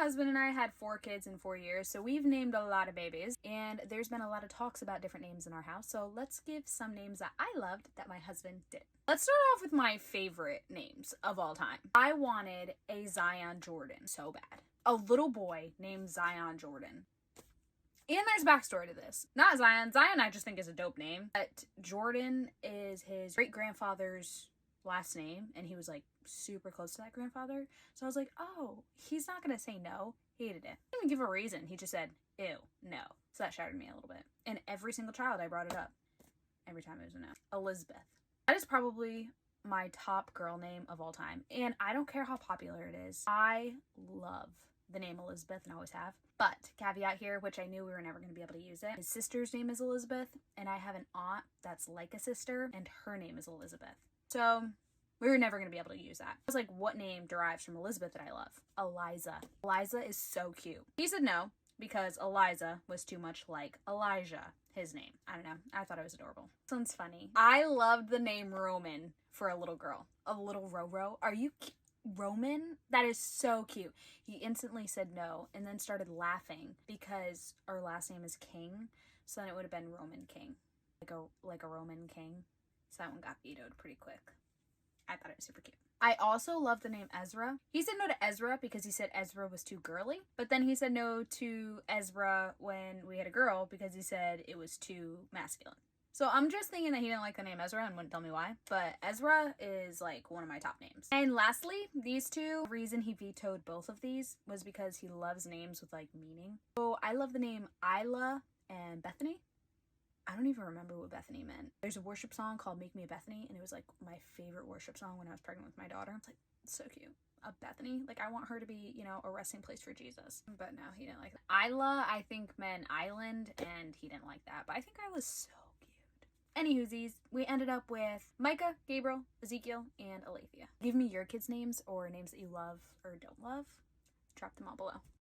husband and I had 4 kids in 4 years, so we've named a lot of babies, and there's been a lot of talks about different names in our house, so let's give some names that I loved that my husband did. Let's start off with my favorite names of all time. I wanted a Zion Jordan so bad. A little boy named Zion Jordan. And there's backstory to this. Not Zion. Zion I just think is a dope name. But Jordan is his great-grandfather's last name, and he was like super close to that grandfather. So I was like, oh, he's not gonna say no. He hated it. He didn't even give a reason. He just said, ew, no. So that shattered me a little bit. And every single child I brought it up. Every time it was a no. Elizabeth. That is probably my top girl name of all time. And I don't care how popular it is. I love the name Elizabeth and always have. But caveat here, which I knew we were never going to be able to use it. His sister's name is Elizabeth, and I have an aunt that's like a sister, and her name is Elizabeth. So we were never going to be able to use that. I was like, what name derives from Elizabeth that I love? Eliza. Eliza is so cute. He said no, because Eliza was too much like Elijah, his name. I don't know. I thought it was adorable. This one's funny. I loved the name Roman for a little girl. A little Roro. Are you Roman? That is so cute. He instantly said no and then started laughing because our last name is King. So then it would have been Roman King. Like a Roman king. So that one got vetoed pretty quick. I thought it was super cute. I also love the name Ezra. He said no to Ezra because he said Ezra was too girly. But then he said no to Ezra when we had a girl because he said it was too masculine. So I'm just thinking that he didn't like the name Ezra and wouldn't tell me why. But Ezra is like one of my top names. And lastly, these two, the reason he vetoed both of these was because he loves names with like meaning. So I love the name Isla and Bethany. I don't even remember what Bethany meant. There's a worship song called Make Me a Bethany, and it was like my favorite worship song when I was pregnant with my daughter. It's like, it's so cute. A Bethany? Like, I want her to be, you know, a resting place for Jesus. But no, he didn't like that. Isla, I think, meant island, and he didn't like that. But I think Isla's so cute. Anywhoosies, we ended up with Micah, Gabriel, Ezekiel, and Alethea. Give me your kids' names or names that you love or don't love. Drop them all below.